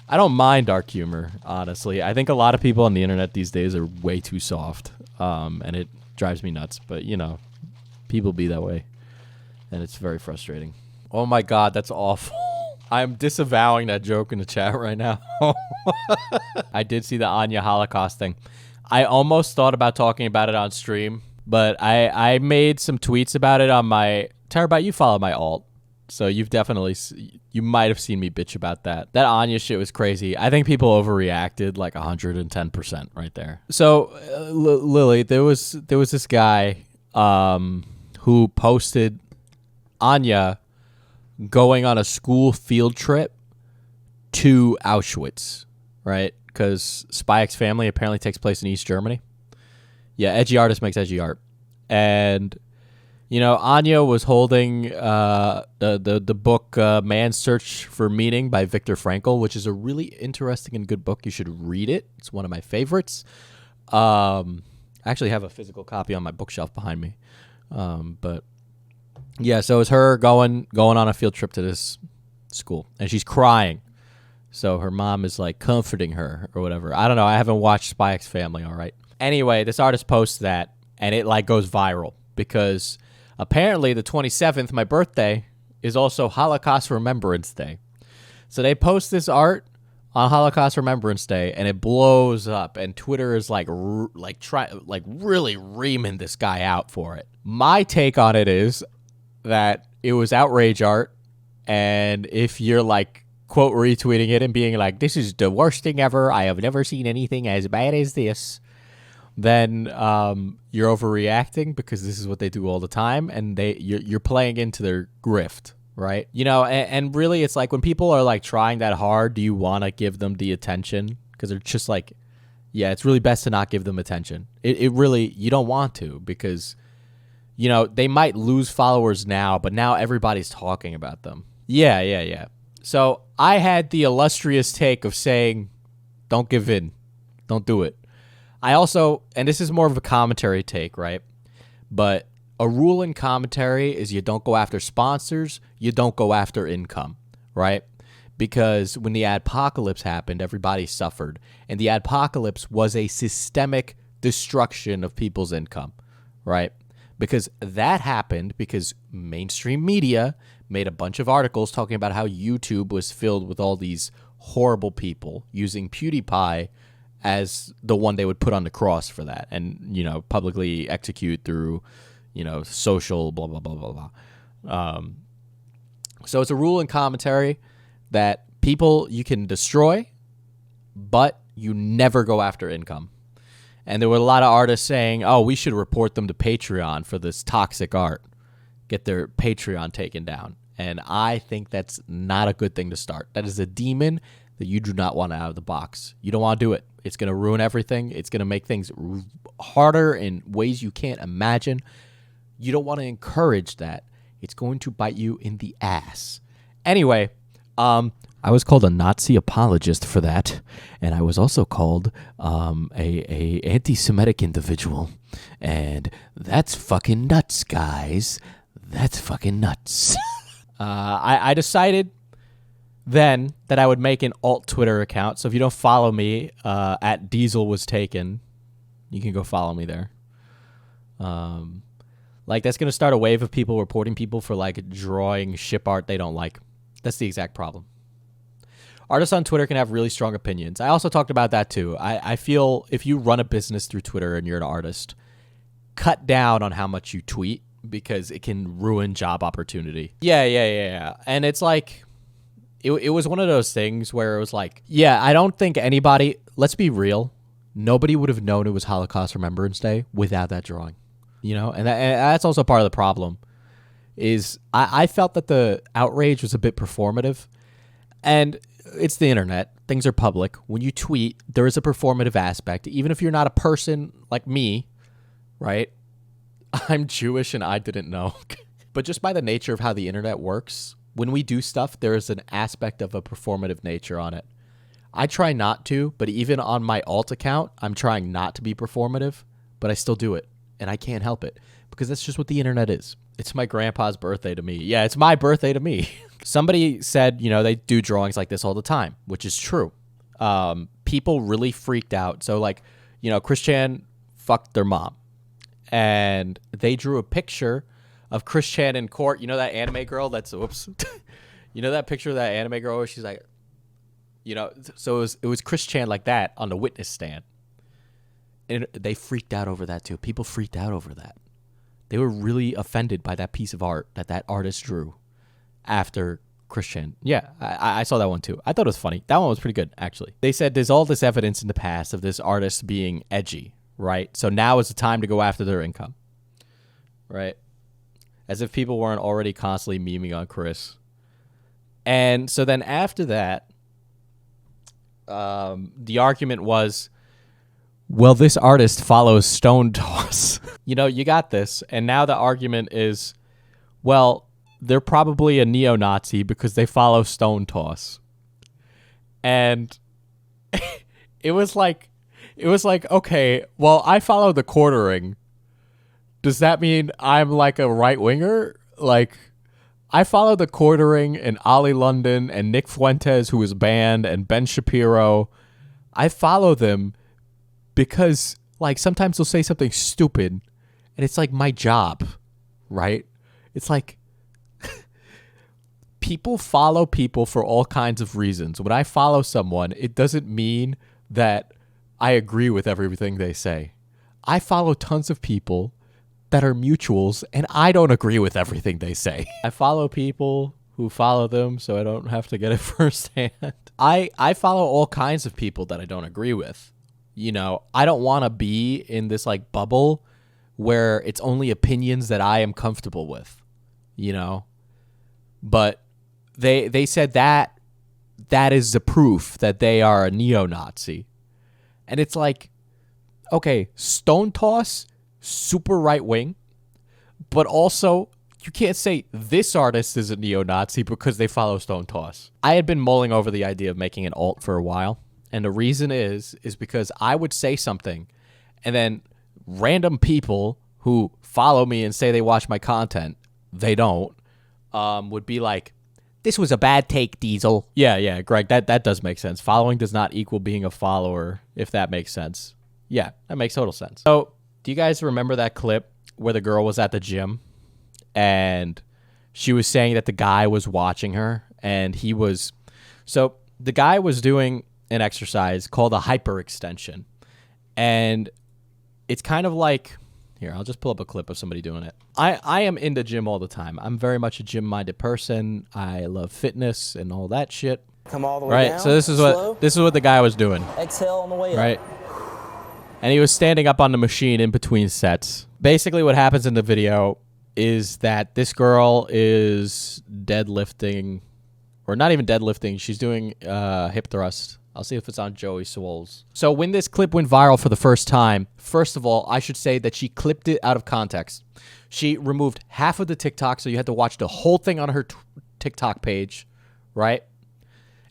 I don't mind dark humor, honestly. I think a lot of people on the internet these days are way too soft, and it drives me nuts. But, people be that way, and it's very frustrating. Oh, my God, that's awful. I'm disavowing that joke in the chat right now. I did see the Anya Holocaust thing. I almost thought about talking about it on stream, but I made some tweets about it on my... Terabyte, you follow my alt. So you might have seen me bitch about that. That Anya shit was crazy. I think people overreacted like 110% right there. So Lily, there was this guy who posted Anya going on a school field trip to Auschwitz, right? Because Spy X Family apparently takes place in East Germany. Yeah, edgy artist makes edgy art, and. Anya was holding the book Man's Search for Meaning by Viktor Frankl, which is a really interesting and good book. You should read it. It's one of my favorites. I actually have a physical copy on my bookshelf behind me. But yeah, so it's her going on a field trip to this school, and she's crying. So her mom is like comforting her or whatever. I don't know. I haven't watched Spy X Family, all right. Anyway, this artist posts that, and it like goes viral because... Apparently, the 27th, my birthday, is also Holocaust Remembrance Day. So they post this art on Holocaust Remembrance Day, and it blows up. And Twitter is really reaming this guy out for it. My take on it is that it was outrage art, and if you're like quote retweeting it and being like, "This is the worst thing ever. I have never seen anything as bad as this." Then you're overreacting because this is what they do all the time, and you're playing into their grift, right? And really it's like when people are like trying that hard, do you want to give them the attention? Because they're just like, yeah, it's really best to not give them attention. It really, you don't want to because, they might lose followers now, but now everybody's talking about them. Yeah. So I had the illustrious take of saying, don't give in. Don't do it. I also, and this is more of a commentary take, right? But a rule in commentary is you don't go after sponsors, you don't go after income, right? Because when the adpocalypse happened, everybody suffered. And the adpocalypse was a systemic destruction of people's income, right? Because that happened because mainstream media made a bunch of articles talking about how YouTube was filled with all these horrible people using PewDiePie as the one they would put on the cross for that and, publicly execute through, social blah, blah, blah, blah, blah. So it's a rule in commentary that people you can destroy, but you never go after income. And there were a lot of artists saying, oh, we should report them to Patreon for this toxic art, get their Patreon taken down. And I think that's not a good thing to start. That is a demon that you do not want out of the box. You don't want to do it. It's going to ruin everything. It's going to make things harder in ways you can't imagine. You don't want to encourage that. It's going to bite you in the ass. Anyway, I was called a Nazi apologist for that, and I was also called a anti-Semitic individual. And that's fucking nuts, guys. That's fucking nuts. I decided then that I would make an alt Twitter account. So if you don't follow me at Diesel Was Taken, you can go follow me there. That's going to start a wave of people reporting people for like drawing ship art they don't like. That's the exact problem. Artists on Twitter can have really strong opinions. I also talked about that too. I feel if you run a business through Twitter and you're an artist, cut down on how much you tweet because it can ruin job opportunity. Yeah. And it's like... It was one of those things where it was like, yeah, I don't think anybody, let's be real, nobody would have known it was Holocaust Remembrance Day without that drawing, and that's also part of the problem is I felt that the outrage was a bit performative, and it's the internet. Things are public. When you tweet, there is a performative aspect, even if you're not a person like me, right? I'm Jewish and I didn't know, but just by the nature of how the internet works, when we do stuff, there is an aspect of a performative nature on it. I try not to, but even on my alt account, I'm trying not to be performative, but I still do it, and I can't help it because that's just what the internet is. It's my grandpa's birthday to me. Yeah, it's my birthday to me. Somebody said, they do drawings like this all the time, which is true. People really freaked out. So, like, Chris Chan fucked their mom. And they drew a picture of Chris Chan in court. You know that anime girl that's, whoops. You know that picture of that anime girl where she's like, so it was Chris Chan like that on the witness stand. And they freaked out over that too. People freaked out over that. They were really offended by that piece of art that artist drew after Chris Chan. Yeah, I saw that one too. I thought it was funny. That one was pretty good, actually. They said there's all this evidence in the past of this artist being edgy, right? So now is the time to go after their income, right? As if people weren't already constantly memeing on Chris. And so then after that, the argument was, well, this artist follows Stone Toss. You got this. And now the argument is, well, they're probably a neo-Nazi because they follow Stone Toss. And it was like, okay, well, I follow the Quartering. Does that mean I'm like a right-winger? Like, I follow the Quartering and Ollie London and Nick Fuentes, who is banned, and Ben Shapiro. I follow them because, like, sometimes they'll say something stupid, and it's like my job, right? It's like people follow people for all kinds of reasons. When I follow someone, it doesn't mean that I agree with everything they say. I follow tons of people that are mutuals, and I don't agree with everything they say. I follow people who follow them, so I don't have to get it firsthand. I follow all kinds of people that I don't agree with. I don't want to be in this like bubble where it's only opinions that I am comfortable with, But they said that is the proof that they are a neo-Nazi. And it's like, okay, Stone Toss, super right-wing, but also you can't say this artist is a neo-Nazi because they follow Stone Toss. I had been mulling over the idea of making an alt for a while. And the reason is because I would say something and then random people who follow me and say they watch my content, they don't, would be like, this was a bad take, Diesel. Yeah, Greg, that does make sense. Following does not equal being a follower, if that makes sense. Yeah, that makes total sense. So, do you guys remember that clip where the girl was at the gym and she was saying that the guy was watching her and the guy was doing an exercise called a hyperextension. And it's kind of like, here, I'll just pull up a clip of somebody doing it. I am in the gym all the time. I'm very much a gym-minded person. I love fitness and all that shit. Come all the way down. So this is what the guy was doing. Exhale on the way up. Right. And he was standing up on the machine in between sets. Basically what happens in the video is that this girl is deadlifting, or not even deadlifting, she's doing hip thrust. I'll see if it's on Joey Swoll's. So when this clip went viral for the first time, first of all, I should say that she clipped it out of context. She removed half of the TikTok, so you had to watch the whole thing on her TikTok page, right?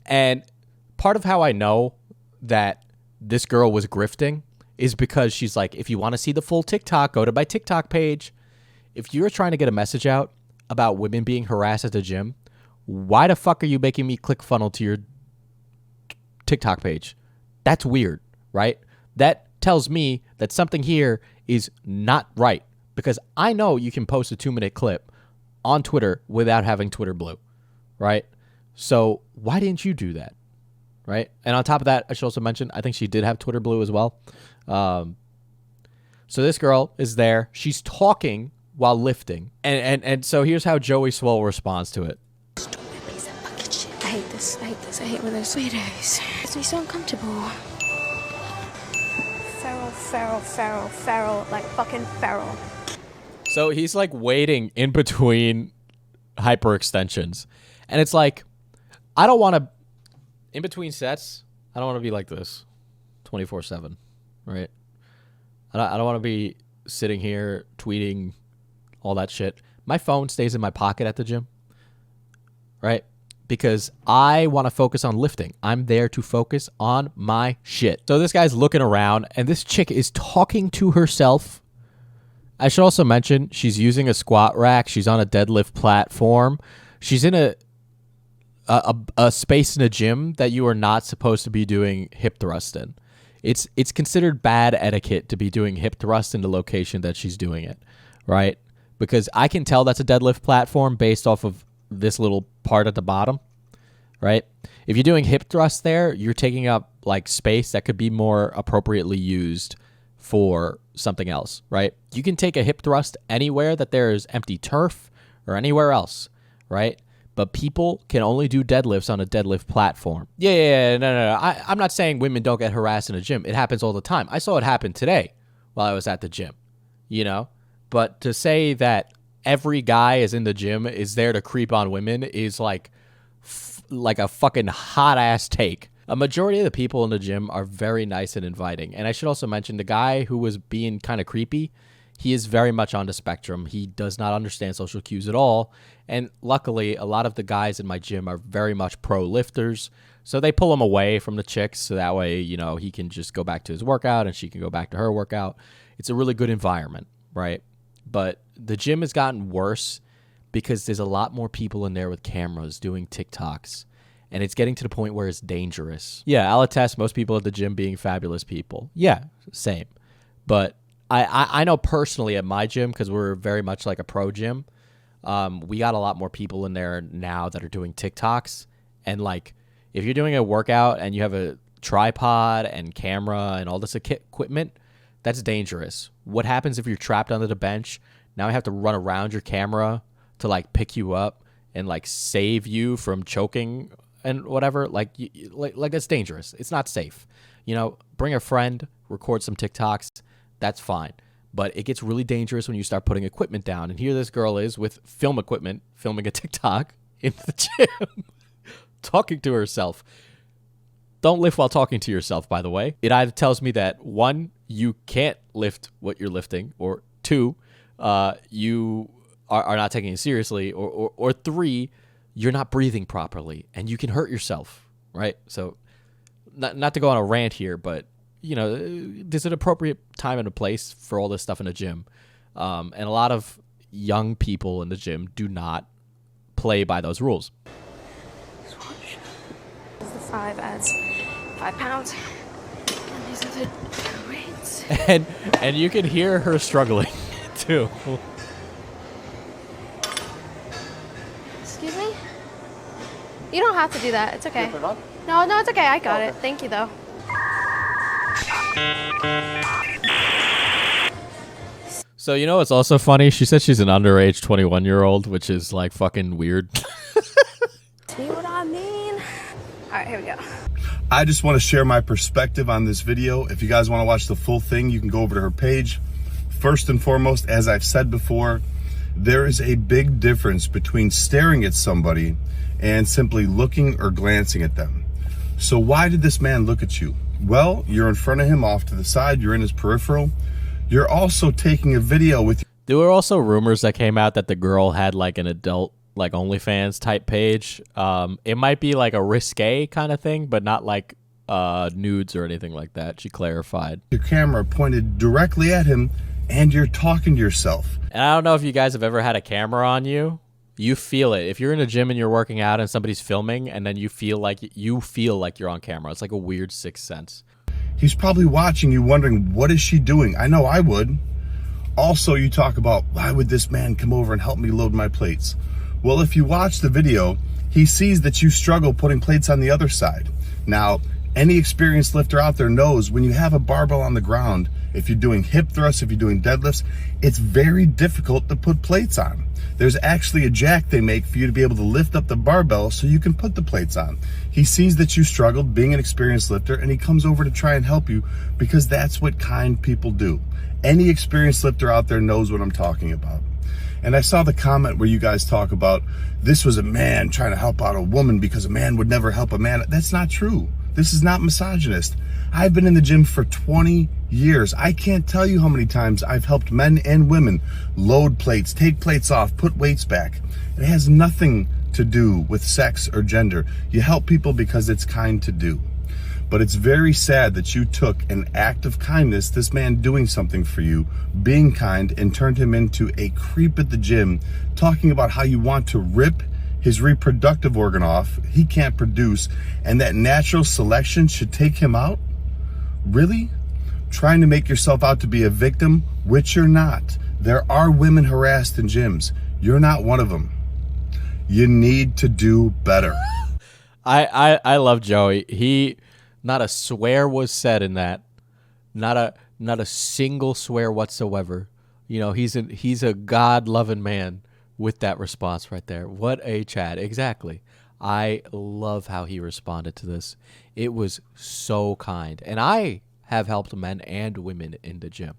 And part of how I know that this girl was grifting is because she's like, if you want to see the full TikTok, go to my TikTok page. If you're trying to get a message out about women being harassed at the gym, why the fuck are you making me click funnel to your TikTok page? That's weird, right? That tells me that something here is not right, because I know you can post a 2-minute clip on Twitter without having Twitter Blue, right? So why didn't you do that, right? And on top of that, I should also mention, I think she did have Twitter Blue as well. So this girl is there. She's talking while lifting. And so here's how Joey Swoll responds to it. I hate this. I hate when there's weirdos. It makes me so uncomfortable. Feral, like fucking feral. So he's like waiting in between hyperextensions. And it's like, I don't want to, in between sets, I don't want to be like this 24/7, right? I don't want to be sitting here tweeting all that shit. My phone stays in my pocket at the gym, right? Because I want to focus on lifting. I'm there to focus on my shit. So this guy's looking around, and this chick is talking to herself I should also mention she's using a squat rack. She's on a deadlift platform. She's in a space in a gym that you are not supposed to be doing hip thrust in. It's considered bad etiquette to be doing hip thrust in the location that she's doing it, right? Because I can tell that's a deadlift platform based off of this little part at the bottom, right? If you're doing hip thrust there, you're taking up like space that could be more appropriately used for something else, right? You can take a hip thrust anywhere that there is empty turf or anywhere else, right? But people can only do deadlifts on a deadlift platform. No. I'm not saying women don't get harassed in a gym. It happens all the time. I saw it happen today while I was at the gym, you know? But to say that every guy is in the gym is there to creep on women is like a fucking hot ass take. A majority of the people in the gym are very nice and inviting. And I should also mention the guy who was being kind of creepy, he is very much on the spectrum. He does not understand social cues at all. And luckily, a lot of the guys in my gym are very much pro lifters. So they pull him away from the chicks. So that way, you know, he can just go back to his workout and she can go back to her workout. It's a really good environment, right? But the gym has gotten worse because there's a lot more people in there with cameras doing TikToks. And it's getting to the point where it's dangerous. Yeah, I'll attest most people at the gym being fabulous people. Yeah, same. But I know personally at my gym, because we're very much like a pro gym, we got a lot more people in there now that are doing TikToks. And like, if you're doing a workout and you have a tripod and camera and all this equipment, that's dangerous. What happens if you're trapped under the bench? Now I have to run around your camera to like pick you up and like save you from choking and whatever. Like that's dangerous. It's not safe. You know, bring a friend, record some TikToks. That's fine. But it gets really dangerous when you start putting equipment down. And here this girl is with film equipment, filming a TikTok in the gym, talking to herself. Don't lift while talking to yourself, by the way. It either tells me that, one, you can't lift what you're lifting, or two, you are not taking it seriously, or three, you're not breathing properly, and you can hurt yourself, right? So not to go on a rant here, but, you know, there's an appropriate time and a place for all this stuff in a gym. And a lot of young people in the gym do not play by those rules. Swatch. The 5 adds 5 pounds. And these are the weights. And you can hear her struggling, too. Excuse me? You don't have to do that. It's okay. No, it's okay. I got it. Thank you, though. So, you know what's also funny? She said she's an underage 21-year-old, which is, like, fucking weird. See what I mean? All right, here we go. I just want to share my perspective on this video. If you guys want to watch the full thing, you can go over to her page. First and foremost, as I've said before, there is a big difference between staring at somebody and simply looking or glancing at them. So why did this man look at you? Well, you're in front of him off to the side. You're in his peripheral. You're also taking a video with you. There were also rumors that came out that the girl had like an adult, like OnlyFans type page. It might be like a risque kind of thing, but not like nudes or anything like that. She clarified. Your camera pointed directly at him and you're talking to yourself. And I don't know if you guys have ever had a camera on you. You feel it. If you're in a gym and you're working out and somebody's filming and then you feel like you're on camera. It's like a weird sixth sense. He's probably watching you wondering, what is she doing? I know I would. Also, you talk about, why would this man come over and help me load my plates? Well, if you watch the video, he sees that you struggle putting plates on the other side. Now, any experienced lifter out there knows when you have a barbell on the ground, if you're doing hip thrusts, if you're doing deadlifts, it's very difficult to put plates on. There's actually a jack they make for you to be able to lift up the barbell so you can put the plates on. He sees that you struggled being an experienced lifter and he comes over to try and help you because that's what kind people do. Any experienced lifter out there knows what I'm talking about. And I saw the comment where you guys talk about this was a man trying to help out a woman because a man would never help a man. That's not true. This is not misogynist. I've been in the gym for 20 years. I can't tell you how many times I've helped men and women load plates, take plates off, put weights back. It has nothing to do with sex or gender. You help people because it's kind to do. But it's very sad that you took an act of kindness, this man doing something for you, being kind, and turned him into a creep at the gym, talking about how you want to rip his reproductive organ off, he can't produce, and that natural selection should take him out? Really? Trying to make yourself out to be a victim, which you're not. There are women harassed in gyms. You're not one of them. You need to do better. I love Joey. Not a swear was said in that. Not a single swear whatsoever. You know, he's a God-loving man with that response right there. What a Chad. Exactly. I love how he responded to this. It was so kind. And I have helped men and women in the gym,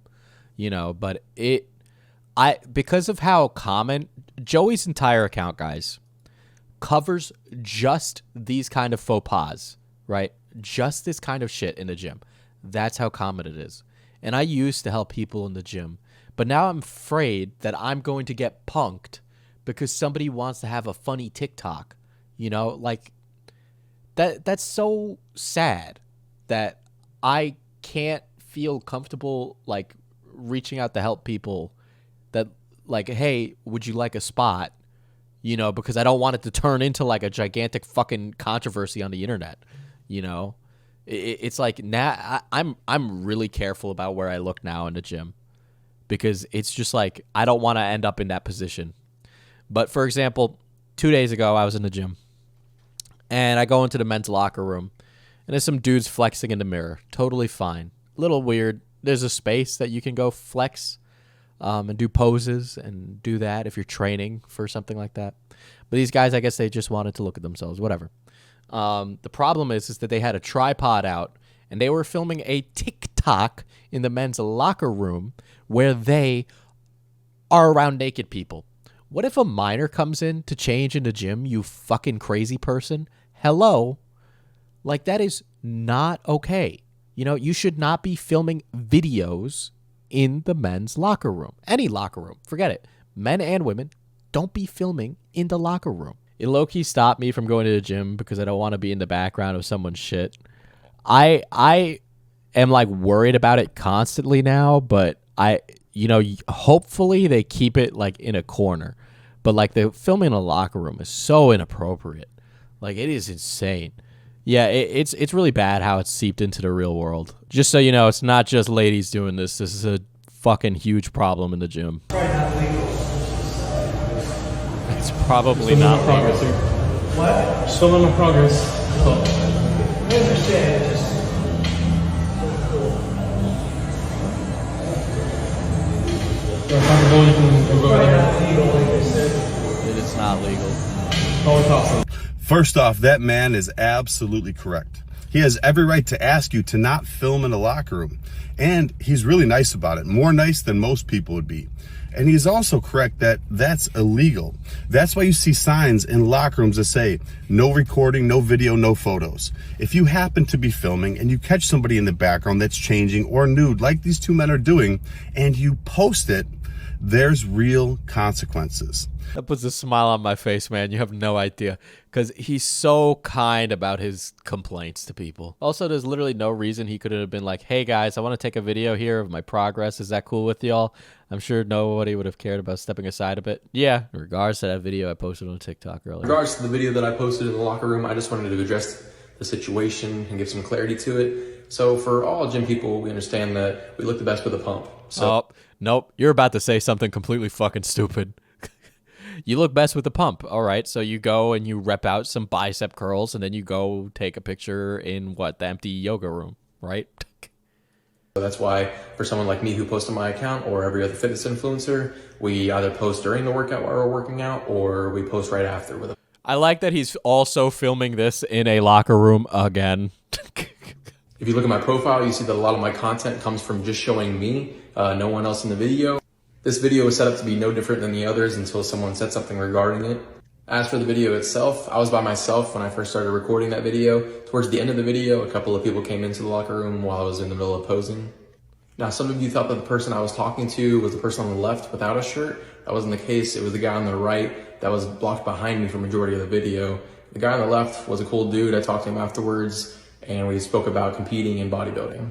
you know, but because of how common Joey's entire account, guys, covers just these kind of faux pas, right? Just this kind of shit in the gym. That's how common it is. And I used to help people in the gym, but now I'm afraid that I'm going to get punked because somebody wants to have a funny TikTok, you know, like that's so sad that I can't feel comfortable like reaching out to help people that like, hey, would you like a spot? You know, because I don't want it to turn into like a gigantic fucking controversy on the internet. You know, it's like now I'm really careful about where I look now in the gym because it's just like I don't want to end up in that position. But for example, 2 days ago I was in the gym and I go into the men's locker room and there's some dudes flexing in the mirror. Totally fine. A little weird. There's a space that you can go flex and do poses and do that if you're training for something like that. But these guys, I guess they just wanted to look at themselves, whatever. The problem is that they had a tripod out and they were filming a TikTok in the men's locker room where they are around naked people. What if a minor comes in to change in the gym, you fucking crazy person? Hello? Like, that is not okay. You know, you should not be filming videos in the men's locker room. Any locker room. Forget it. Men and women, don't be filming in the locker room. It low-key stopped me from going to the gym because I don't want to be in the background of someone's shit. I am, like, worried about it constantly now, but hopefully they keep it, like, in a corner. But, like, the filming in a locker room is so inappropriate. Like, it is insane. Yeah, it's really bad how it's seeped into the real world. Just so you know, it's not just ladies doing this. This is a fucking huge problem in the gym. It's probably not legal. What? Still in progress. I understand. It is not legal. First off, that man is absolutely correct. He has every right to ask you to not film in a locker room. And he's really nice about it, more nice than most people would be. And he's also correct that that's illegal. That's why you see signs in locker rooms that say, no recording, no video, no photos. If you happen to be filming and you catch somebody in the background that's changing or nude, like these two men are doing, and you post it, there's real consequences. That puts a smile on my face, man. You have no idea. Because he's so kind about his complaints to people. Also, there's literally no reason he could have been like, hey, guys, I want to take a video here of my progress. Is that cool with y'all? I'm sure nobody would have cared about stepping aside a bit. Yeah, in regards to that video I posted on TikTok earlier. In regards to the video that I posted in the locker room, I just wanted to address the situation and give some clarity to it. So for all gym people, we understand that we look the best with a pump. So nope. You're about to say something completely fucking stupid. You look best with the pump. All right. So you go and you rep out some bicep curls and then you go take a picture in the empty yoga room, right? So that's why for someone like me who posts on my account or every other fitness influencer, we either post during the workout while we're working out or we post right after with a. I like that he's also filming this in a locker room again. If you look at my profile, you see that a lot of my content comes from just showing me, no one else in the video. This video is set up to be no different than the others until someone said something regarding it. As for the video itself, I was by myself when I first started recording that video. Towards the end of the video, a couple of people came into the locker room while I was in the middle of posing. Now, some of you thought that the person I was talking to was the person on the left without a shirt. That wasn't the case. It was the guy on the right that was blocked behind me for the majority of the video. The guy on the left was a cool dude. I talked to him afterwards. and we spoke about competing in bodybuilding.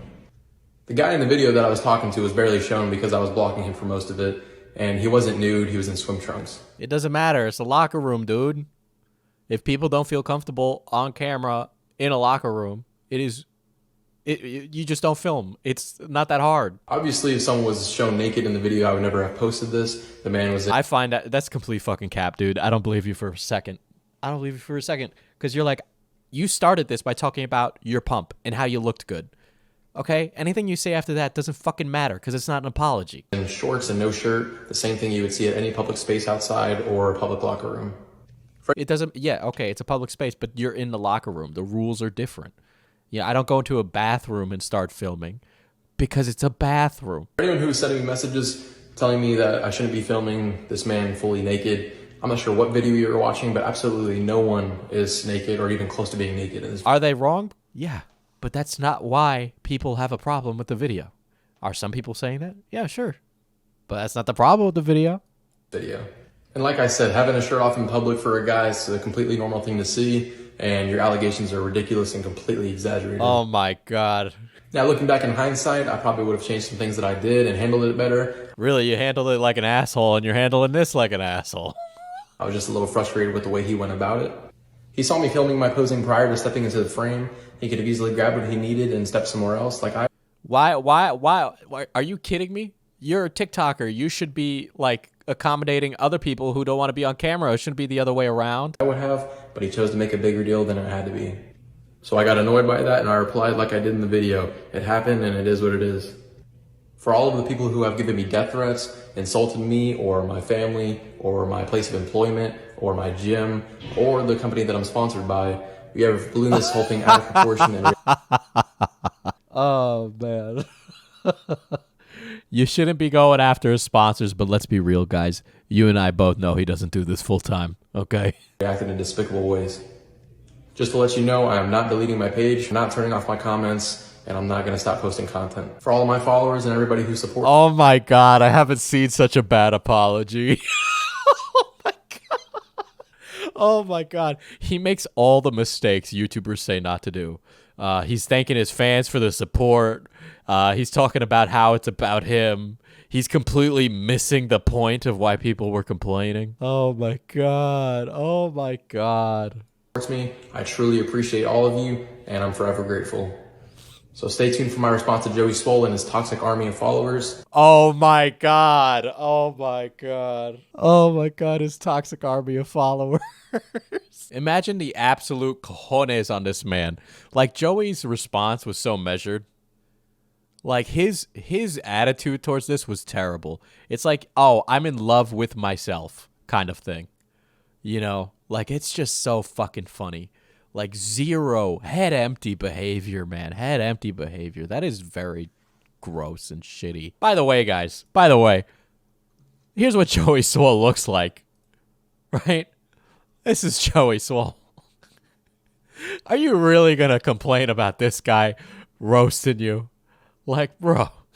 The guy in the video that I was talking to was barely shown because I was blocking him for most of it, and he wasn't nude, he was in swim trunks. It doesn't matter. It's a locker room, dude. If people don't feel comfortable on camera in a locker room, you just don't film. It's not that hard. Obviously, if someone was shown naked in the video, I would never have posted this. The man was... I find that's complete fucking cap, dude. I don't believe you for a second. I don't believe you for a second. Because you're like, you started this by talking about your pump and how you looked good. Okay? Anything you say after that doesn't fucking matter because it's not an apology. In shorts and no shirt, the same thing you would see at any public space outside or a public locker room. It doesn't... Yeah, okay, it's a public space, but you're in the locker room. The rules are different. Yeah, I don't go into a bathroom and start filming because it's a bathroom. For anyone who was sending me messages telling me that I shouldn't be filming this man fully naked, I'm not sure what video you were watching, but absolutely no one is naked or even close to being naked in this video. Are they wrong? Yeah, but that's not why people have a problem with the video. Are some people saying that? Yeah, sure. But that's not the problem with the video. And like I said, having a shirt off in public for a guy is a completely normal thing to see, and your allegations are ridiculous and completely exaggerated. Oh my God. Now, looking back in hindsight, I probably would have changed some things that I did and handled it better. Really, you handled it like an asshole, and you're handling this like an asshole. I was just a little frustrated with the way he went about it. He saw me filming my posing prior to stepping into the frame. He could have easily grabbed what he needed and stepped somewhere else like I... Why? Are you kidding me? You're a TikToker. You should be, like, accommodating other people who don't want to be on camera. It shouldn't be the other way around. I would have, but he chose to make a bigger deal than it had to be. So I got annoyed by that, and I replied like I did in the video. It happened, and it is what it is. For all of the people who have given me death threats, insulted me, or my family, or my place of employment, or my gym, or the company that I'm sponsored by, we have ballooned this whole thing out of proportion. And oh, man. You shouldn't be going after his sponsors, but let's be real, guys. You and I both know he doesn't do this full time, okay? reacted in despicable ways. Just to let you know, I am not deleting my page, I'm not turning off my comments, and I'm not going to stop posting content. For all of my followers and everybody who supports... Oh my God, I haven't seen such a bad apology. Oh my God. Oh my God. He makes all the mistakes YouTubers say not to do. He's thanking his fans for the support. He's talking about how it's about him. He's completely missing the point of why people were complaining. Oh my God. Oh my God. Me. I truly appreciate all of you, and I'm forever grateful. So stay tuned for my response to Joey Swole and his toxic army of followers. Oh my God. Oh my God. Oh my God, his toxic army of followers. Imagine the absolute cojones on this man. Like, Joey's response was so measured. Like, his attitude towards this was terrible. It's like, oh, I'm in love with myself kind of thing. You know? Like, it's just so fucking funny. Like, zero head empty behavior, man. Head empty behavior. That is very gross and shitty. By the way, guys. By the way. Here's what Joey Swole looks like. Right? This is Joey Swole. Are you really gonna complain about this guy roasting you? Like, bro.